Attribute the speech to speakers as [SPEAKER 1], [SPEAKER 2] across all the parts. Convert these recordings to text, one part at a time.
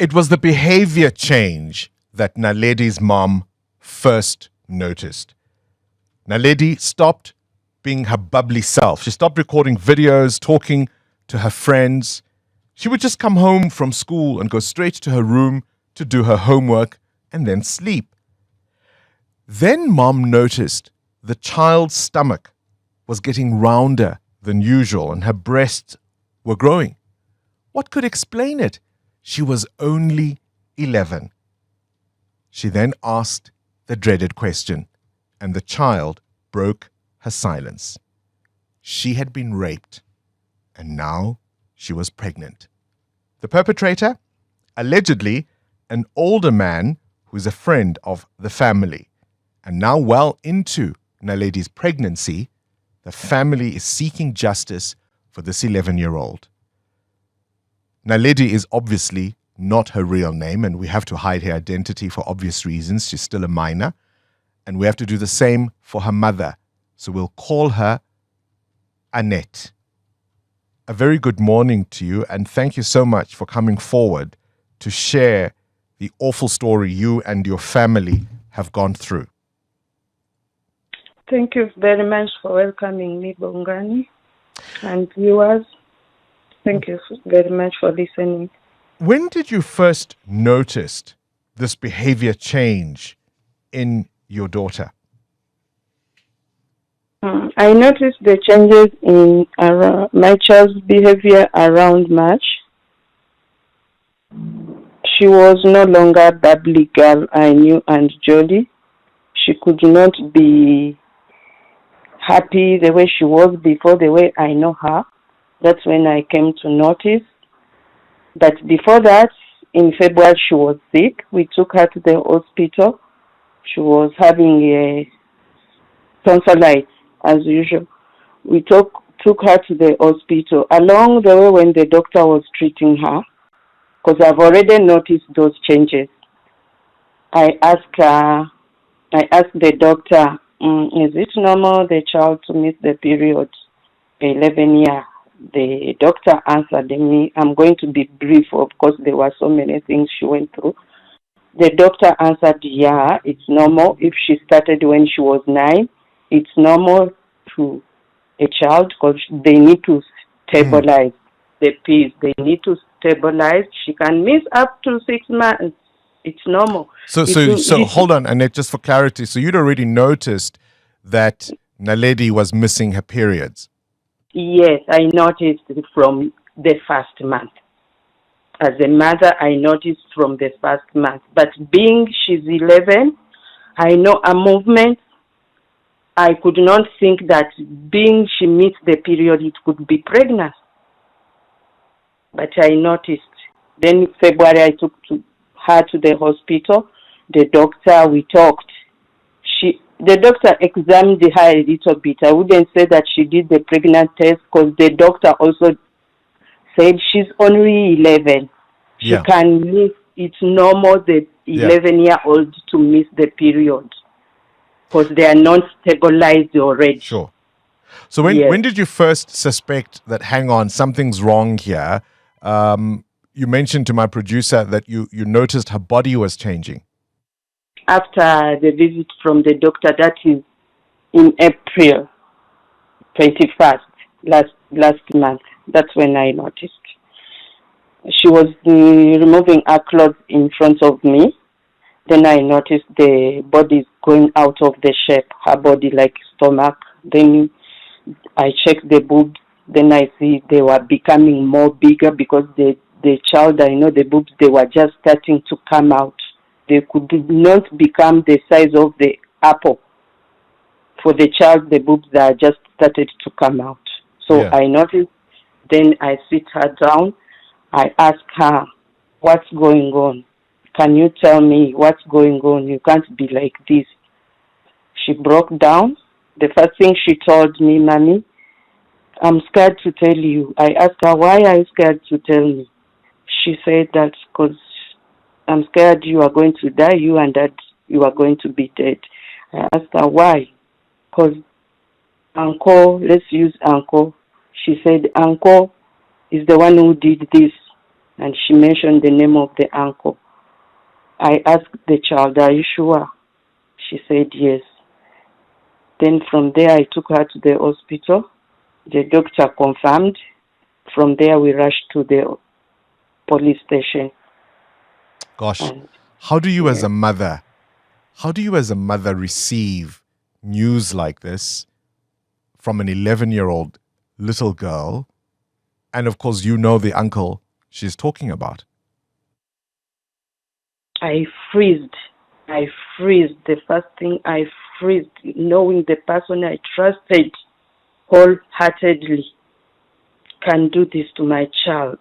[SPEAKER 1] It was the behavior change that Naledi's mom first noticed. Naledi stopped being her bubbly self. She stopped recording videos, talking to her friends. She would just come home from school and go straight to her room to do her homework and then sleep. Then mom noticed the child's stomach was getting rounder than usual and her breasts were growing. What could explain it? She was only 11. She then asked the dreaded question, and the child broke her silence. She had been raped, and now she was pregnant. The perpetrator? Allegedly, an older man who is a friend of the family. And now well into Naledi's pregnancy, the family is seeking justice for this 11-year-old. Naledi is obviously not her real name, and we have to hide her identity for obvious reasons. She's still a minor, and we have to do the same for her mother. So we'll call her Annette. A very good morning to you, and thank you so much for coming forward to share the awful story you and your family have gone through.
[SPEAKER 2] Thank you very much for welcoming me, Bongani, and viewers. Thank you very much for listening.
[SPEAKER 1] When did you first notice this behavior change in your daughter?
[SPEAKER 2] I noticed the changes in my child's behavior around March. She was no longer bubbly girl I knew and jolly. She could not be happy the way she was before, the way I know her. That's when I came to notice. But before that, in February, she was sick. We took her to the hospital. She was having a tonsillitis, as usual. We took her to the hospital. Along the way, when the doctor was treating her, because I've already noticed those changes, I asked the doctor, is it normal the child to miss the period 11 years? The doctor answered me, I'm going to be brief, of course, there were so many things she went through. The doctor answered, yeah, it's normal. If she started when she was 9, it's normal to a child because they need to stabilize the piece. They need to stabilize. She can miss up to 6 months. It's normal.
[SPEAKER 1] So hold on, Annette, just for clarity. So you'd already noticed that Naledi was missing her periods?
[SPEAKER 2] Yes, I noticed it from the first month. As a mother, I noticed from the first month. But being she's 11, I know her movement. I could not think that being she missed the period, it could be pregnant. But I noticed. Then in February, I took her to the hospital. The doctor, we talked. The doctor examined her a little bit. I wouldn't say that she did the pregnant test because the doctor also said she's only 11. She can miss. It's normal the 11-year-old to miss the period because they are not stabilized already.
[SPEAKER 1] Sure. So when did you first suspect that, hang on, something's wrong here? You mentioned to my producer that you noticed her body was changing.
[SPEAKER 2] After the visit from the doctor, that is in April 21st, last month. That's when I noticed. She was removing her clothes in front of me. Then I noticed the body going out of the shape, her body like stomach. Then I checked the boobs. Then I see they were becoming more bigger because the child, I know the boobs, they were just starting to come out. They could not become the size of the apple. For the child, the boobs are just started to come out. So I noticed. Then I sit her down. I ask her, what's going on? Can you tell me what's going on? You can't be like this. She broke down. The first thing she told me, Mommy, I'm scared to tell you. I asked her, why are you scared to tell me? She said that because I'm scared you are going to die, you and Dad, you are going to be dead. I asked her, why? Because Uncle, let's use Uncle. She said, Uncle is the one who did this. and she mentioned the name of the uncle. I asked the child, "Are you sure?" She said yes. Then from there, I took her to the hospital. The doctor confirmed. From there, we rushed to the police station.
[SPEAKER 1] Gosh,
[SPEAKER 2] And
[SPEAKER 1] how do you as a mother, receive news like this from an 11-year-old little girl? And of course, you know the uncle she's talking about.
[SPEAKER 2] I freezed. The first thing I freezed, knowing the person I trusted wholeheartedly can do this to my child.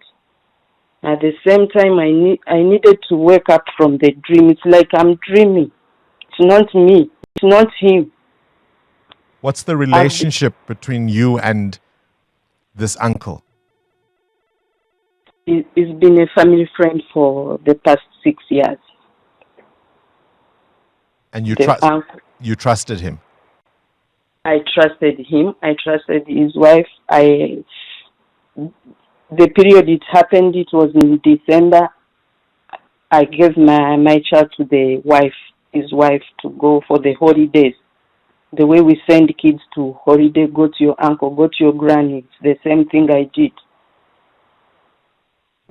[SPEAKER 2] At the same time, I needed to wake up from the dream. It's like I'm dreaming. It's not me. It's not him.
[SPEAKER 1] What's the relationship between you and this uncle?
[SPEAKER 2] He's been a family friend for the past 6 years.
[SPEAKER 1] And you trusted him?
[SPEAKER 2] I trusted him. I trusted his wife. The period it happened, it was in December. I gave my child to his wife, to go for the holidays. The way we send kids to holiday, go to your uncle, go to your granny. It's the same thing I did.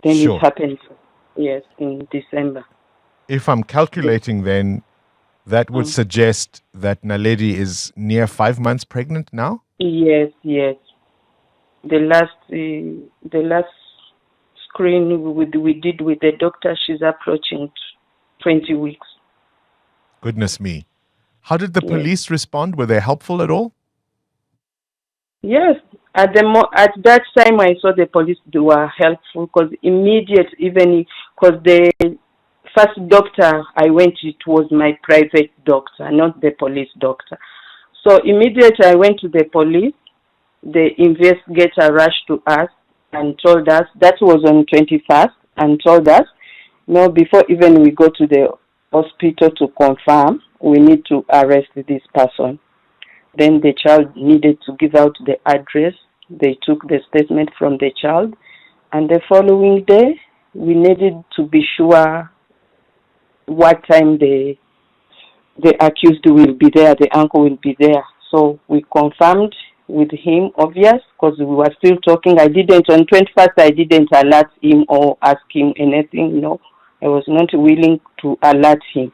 [SPEAKER 2] Then
[SPEAKER 1] Sure.
[SPEAKER 2] it happened, yes, in December.
[SPEAKER 1] If I'm calculating then, that would suggest that Naledi is near 5 months pregnant now?
[SPEAKER 2] Yes. The last screen we did with the doctor, she's approaching 20 weeks.
[SPEAKER 1] Goodness me. How did the police respond? Were they helpful at all?
[SPEAKER 2] Yes. At that time, I saw the police were helpful because the first doctor I went, it was my private doctor, not the police doctor. So immediately I went to the police. The investigator rushed to us and told us, that was on 21st, and told us, no, before even we go to the hospital to confirm, we need to arrest this person. Then the child needed to give out the address. They took the statement from the child. And the following day, we needed to be sure what time the accused will be there, the uncle will be there. So we confirmed with him, obvious, because we were still talking. On 21st, I didn't alert him or ask him anything. No, I was not willing to alert him.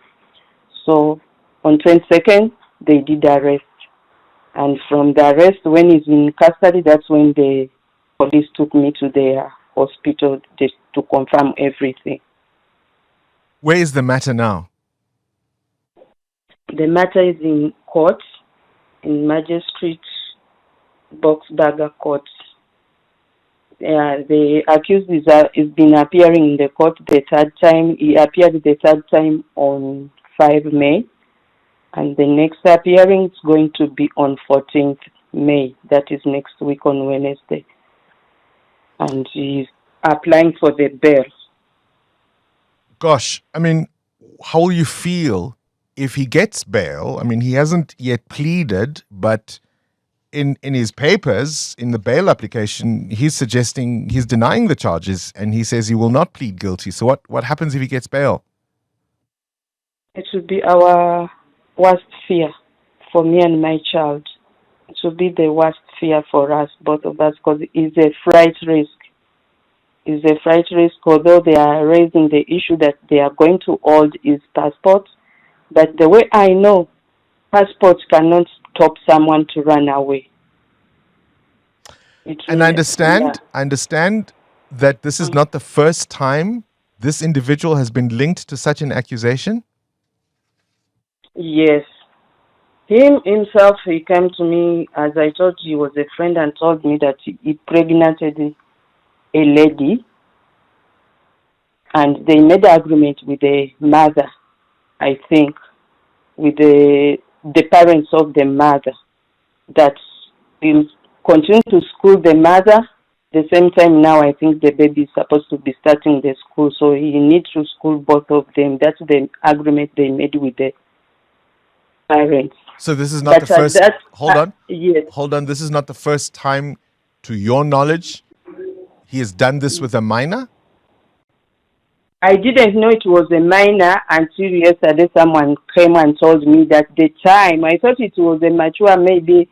[SPEAKER 2] So on 22nd, they did arrest. And from the arrest, when he's in custody, that's when the police took me to their hospital just to confirm everything.
[SPEAKER 1] Where is the matter now?
[SPEAKER 2] The matter is in court, in Magistrate Boxberger Court. The accused is been appearing in the court the third time. He appeared the third time on 5 May. And the next appearing is going to be on 14th May. That is next week on Wednesday. And he's applying for the bail.
[SPEAKER 1] Gosh, I mean, how will you feel if he gets bail? I mean, he hasn't yet pleaded, but in his papers, in the bail application, he's denying the charges, and he says he will not plead guilty. So what happens if he gets bail?
[SPEAKER 2] It will be our worst fear for me and my child. It will be the worst fear for us, both of us, because it's a flight risk. It's a flight risk, although they are raising the issue that they are going to hold his passport. But the way I know, passports cannot stop someone to run away.
[SPEAKER 1] And I understand that this is not the first time this individual has been linked to such an accusation?
[SPEAKER 2] Yes. Himself, he came to me, as I told you, he was a friend, and told me that he impregnated a lady, and they made an agreement with the mother, I think, with the parents of the mother, that he'll continue to school the mother. At the same time, now I think the baby is supposed to be starting the school, so he needs to school both of them. That's the agreement they made with the parents.
[SPEAKER 1] So this is not the first. Hold on.
[SPEAKER 2] Yes.
[SPEAKER 1] Hold on. This is not the first time, to your knowledge, he has done this with a minor?
[SPEAKER 2] I didn't know it was a minor until yesterday someone came and told me that the time, I thought it was a mature, maybe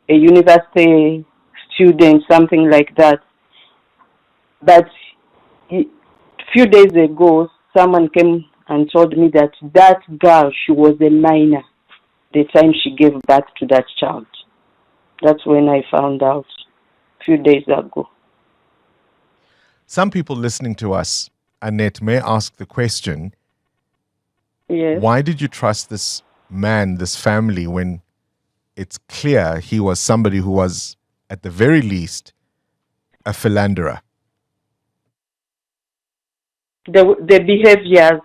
[SPEAKER 2] a university student, something like that. But a few days ago, someone came and told me that that girl, she was a minor the time she gave birth to that child. That's when I found out a few days ago.
[SPEAKER 1] Some people listening to us, Annette, may ask the question,
[SPEAKER 2] Yes.
[SPEAKER 1] why did you trust this man, this family, when it's clear he was somebody who was, at the very least, a philanderer?
[SPEAKER 2] The behaviors,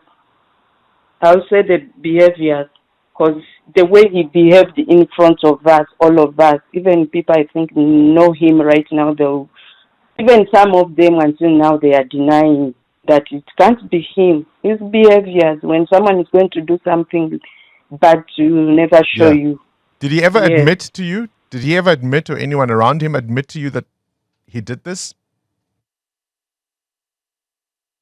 [SPEAKER 2] I would say the behaviors, because the way he behaved in front of us, all of us, even people I think know him right now, even some of them until now they are denying that it can't be him. His behaviors, when someone is going to do something bad to you, will never show you.
[SPEAKER 1] Did he ever
[SPEAKER 2] Yes.
[SPEAKER 1] admit to you? Did he ever admit, or anyone around him admit to you that he did this?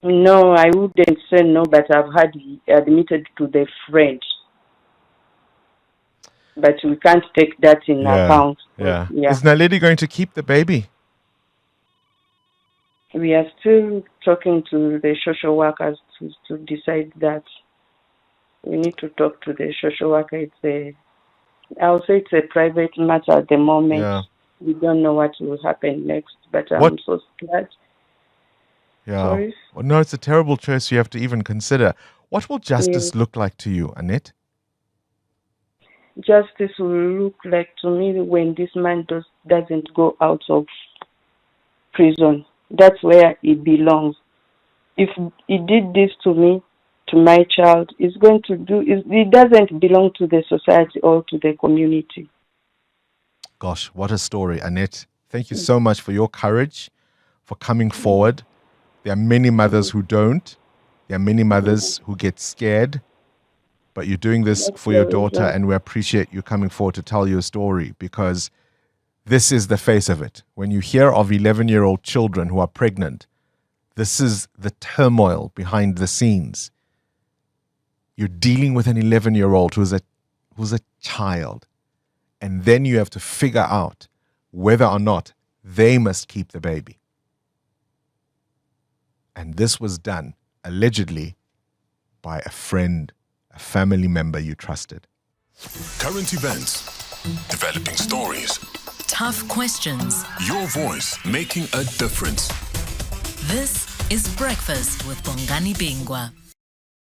[SPEAKER 2] No, I wouldn't say no, but I've had he admitted to the friend. But we can't take that in account.
[SPEAKER 1] Yeah. Is Naledi going to keep the baby?
[SPEAKER 2] We are still talking to the social workers to decide that. We need to talk to the social worker. I'll say it's a private matter at the moment.
[SPEAKER 1] Yeah.
[SPEAKER 2] We don't know what will happen next, but I'm
[SPEAKER 1] What-
[SPEAKER 2] so scared.
[SPEAKER 1] Yeah.
[SPEAKER 2] Sorry?
[SPEAKER 1] Well, no, it's a terrible choice you have to even consider. What will justice look like to you, Annette?
[SPEAKER 2] Justice will look like to me when this man doesn't go out of prison. That's where he belongs. If he did this to me, to my child, he's going to do. It doesn't belong to the society or to the community.
[SPEAKER 1] Gosh, what a story, Annette. Thank you so much for your courage, for coming forward. There are many mothers who don't. There are many mothers who get scared. But you're doing this for your daughter, and we appreciate you coming forward to tell your story, because this is the face of it. When you hear of 11-year-old children who are pregnant, this is the turmoil behind the scenes. You're dealing with an 11-year-old who's a child, and then you have to figure out whether or not they must keep the baby. And this was done, allegedly, by a friend, a family member you trusted.
[SPEAKER 3] Current events, developing stories,
[SPEAKER 4] tough questions.
[SPEAKER 3] your voice making a difference.
[SPEAKER 4] This is Breakfast with Bongani Bingwa.